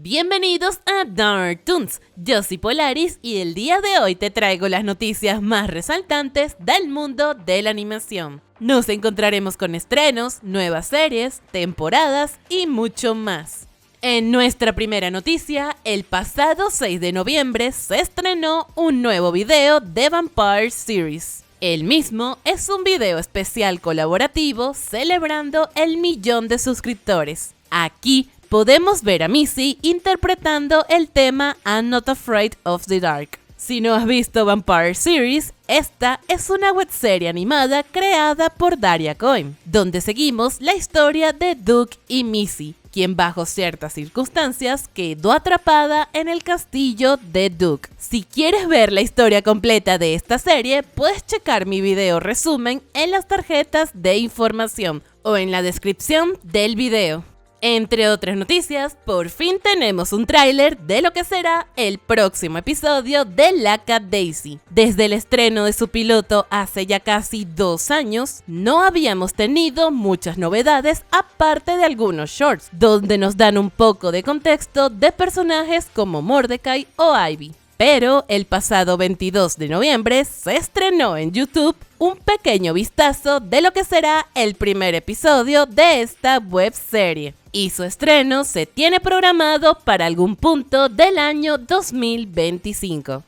Bienvenidos a Dark Toons, yo soy Polaris y el día de hoy te traigo las noticias más resaltantes del mundo de la animación. Nos encontraremos con estrenos, nuevas series, temporadas y mucho más. En nuestra primera noticia, el pasado 6 de noviembre se estrenó un nuevo video de Vampire Series. El mismo es un video especial colaborativo celebrando el 1.000.000 de suscriptores. Aquí podemos ver a Missy interpretando el tema I'm Not Afraid of the Dark. Si no has visto Vampire Series, esta es una webserie animada creada por Daria Cohen, donde seguimos la historia de Duke y Missy, quien bajo ciertas circunstancias quedó atrapada en el castillo de Duke. Si quieres ver la historia completa de esta serie, puedes checar mi video resumen en las tarjetas de información o en la descripción del video. Entre otras noticias, por fin tenemos un tráiler de lo que será el próximo episodio de La Cat Daisy. Desde el estreno de su piloto hace ya casi 2 años, no habíamos tenido muchas novedades aparte de algunos shorts, donde nos dan un poco de contexto de personajes como Mordecai o Ivy. Pero el pasado 22 de noviembre se estrenó en YouTube un pequeño vistazo de lo que será el primer episodio de esta webserie. Y su estreno se tiene programado para algún punto del año 2025.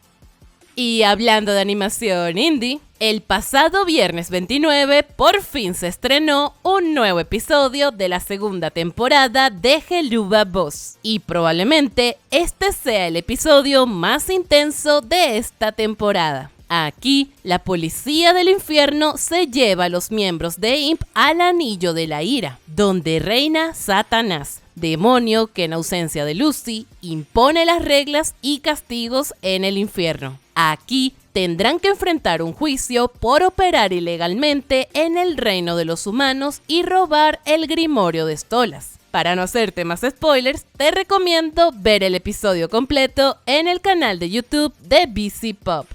Y hablando de animación indie, el pasado viernes 29 por fin se estrenó un nuevo episodio de la segunda temporada de Helluva Boss. Y probablemente este sea el episodio más intenso de esta temporada. Aquí, la policía del infierno se lleva a los miembros de Imp al anillo de la ira, donde reina Satanás, demonio que en ausencia de Lucy impone las reglas y castigos en el infierno. Aquí tendrán que enfrentar un juicio por operar ilegalmente en el reino de los humanos y robar el grimorio de Stolas. Para no hacerte más spoilers, te recomiendo ver el episodio completo en el canal de YouTube de BC Pop.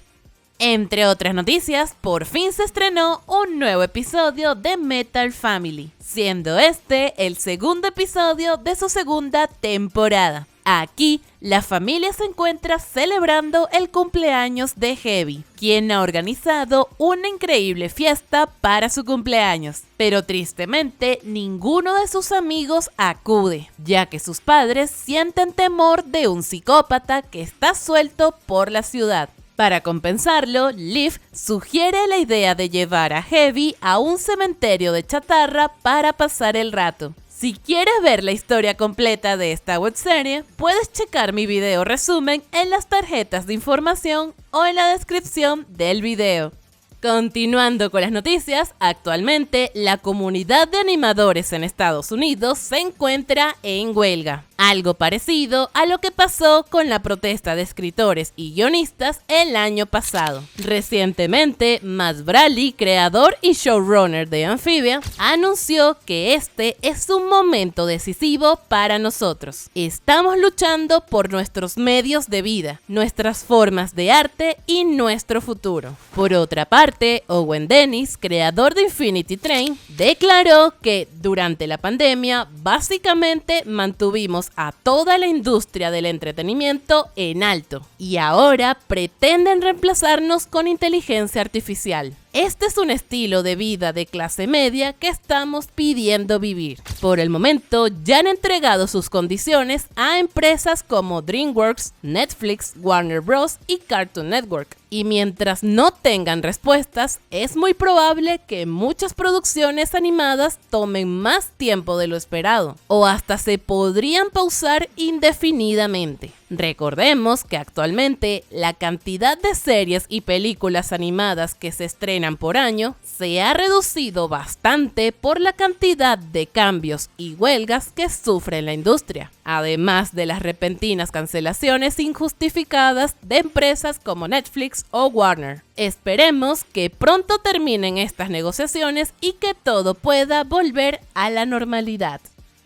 Entre otras noticias, por fin se estrenó un nuevo episodio de Metal Family, siendo este el segundo episodio de su segunda temporada. Aquí, la familia se encuentra celebrando el cumpleaños de Heavy, quien ha organizado una increíble fiesta para su cumpleaños. Pero tristemente, ninguno de sus amigos acude, ya que sus padres sienten temor de un psicópata que está suelto por la ciudad. Para compensarlo, Liv sugiere la idea de llevar a Heavy a un cementerio de chatarra para pasar el rato. Si quieres ver la historia completa de esta webserie, puedes checar mi video resumen en las tarjetas de información o en la descripción del video. Continuando con las noticias, actualmente la comunidad de animadores en Estados Unidos se encuentra en huelga. Algo parecido a lo que pasó con la protesta de escritores y guionistas el año pasado. Recientemente, Matt Bradley, creador y showrunner de Amphibia, anunció que este es un momento decisivo para nosotros. Estamos luchando por nuestros medios de vida, nuestras formas de arte y nuestro futuro. Por otra parte, Owen Dennis, creador de Infinity Train, declaró que durante la pandemia básicamente mantuvimos a toda la industria del entretenimiento en alto y ahora pretenden reemplazarnos con inteligencia artificial. Este es un estilo de vida de clase media que estamos pidiendo vivir. Por el momento ya han entregado sus condiciones a empresas como DreamWorks, Netflix, Warner Bros. Y Cartoon Network. Y mientras no tengan respuestas, es muy probable que muchas producciones animadas tomen más tiempo de lo esperado, o hasta se podrían pausar indefinidamente. Recordemos que actualmente la cantidad de series y películas animadas que se estrenan por año se ha reducido bastante por la cantidad de cambios y huelgas que sufre la industria, además de las repentinas cancelaciones injustificadas de empresas como Netflix o Warner. Esperemos que pronto terminen estas negociaciones y que todo pueda volver a la normalidad.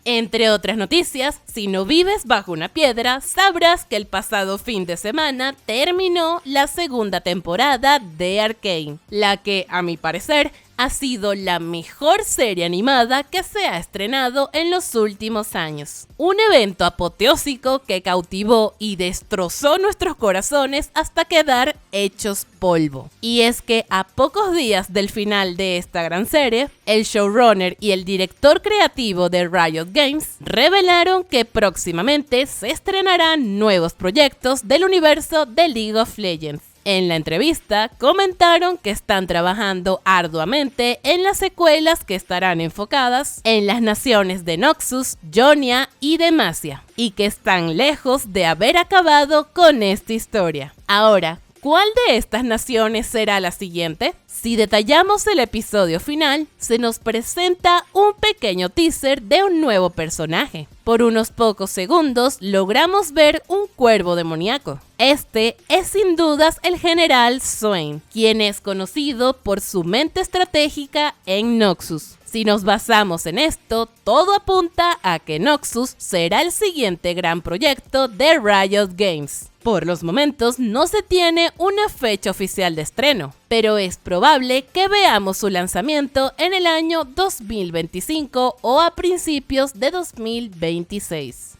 Entre otras noticias, si no vives bajo una piedra, sabrás que el pasado fin de semana terminó la segunda temporada de Arcane, la que, a mi parecer, ha sido la mejor serie animada que se ha estrenado en los últimos años. Un evento apoteósico que cautivó y destrozó nuestros corazones hasta quedar hechos polvo. Y es que a pocos días del final de esta gran serie, el showrunner y el director creativo de Riot Games revelaron que próximamente se estrenarán nuevos proyectos del universo de League of Legends. En la entrevista comentaron que están trabajando arduamente en las secuelas que estarán enfocadas en las naciones de Noxus, Jonia y Demacia, y que están lejos de haber acabado con esta historia. Ahora, ¿cuál de estas naciones será la siguiente? Si detallamos el episodio final, se nos presenta un pequeño teaser de un nuevo personaje. Por unos pocos segundos logramos ver un cuervo demoníaco. Este es sin dudas el general Swain, quien es conocido por su mente estratégica en Noxus. Si nos basamos en esto, todo apunta a que Noxus será el siguiente gran proyecto de Riot Games. Por los momentos no se tiene una fecha oficial de estreno, pero es probable que veamos su lanzamiento en el año 2025 o a principios de 2026.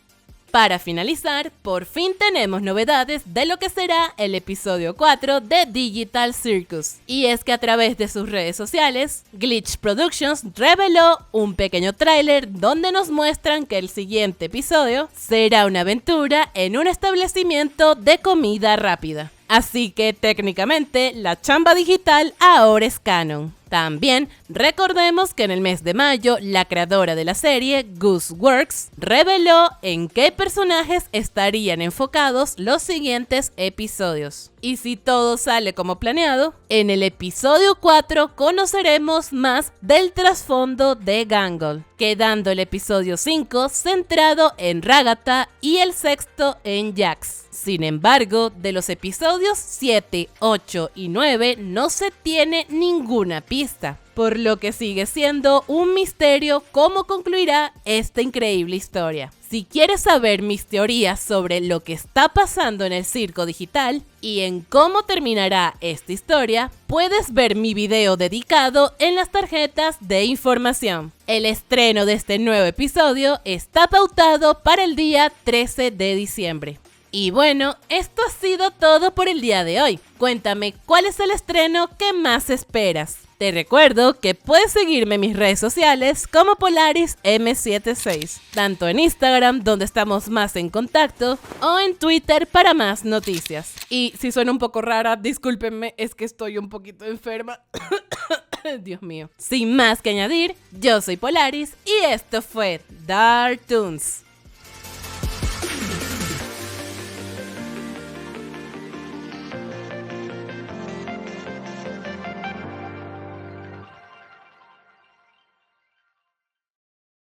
Para finalizar, por fin tenemos novedades de lo que será el episodio 4 de Digital Circus. Y es que a través de sus redes sociales, Glitch Productions reveló un pequeño tráiler donde nos muestran que el siguiente episodio será una aventura en un establecimiento de comida rápida. Así que técnicamente la chamba digital ahora es canon. También recordemos que en el mes de mayo la creadora de la serie, Goose Works, reveló en qué personajes estarían enfocados los siguientes episodios. Y si todo sale como planeado, en el episodio 4 conoceremos más del trasfondo de Gangle, quedando el episodio 5 centrado en Ragatha y el sexto en Jax. Sin embargo, de los episodios 7, 8 y 9 no se tiene ninguna pista, por lo que sigue siendo un misterio cómo concluirá esta increíble historia. Si quieres saber mis teorías sobre lo que está pasando en el circo digital y en cómo terminará esta historia, puedes ver mi video dedicado en las tarjetas de información. El estreno de este nuevo episodio está pautado para el día 13 de diciembre. Y bueno, esto ha sido todo por el día de hoy. Cuéntame cuál es el estreno que más esperas. Te recuerdo que puedes seguirme en mis redes sociales como PolarisM76, tanto en Instagram, donde estamos más en contacto, o en Twitter para más noticias. Y si suena un poco rara, discúlpenme, es que estoy un poquito enferma. Dios mío. Sin más que añadir, yo soy Polaris y esto fue Dark Toons.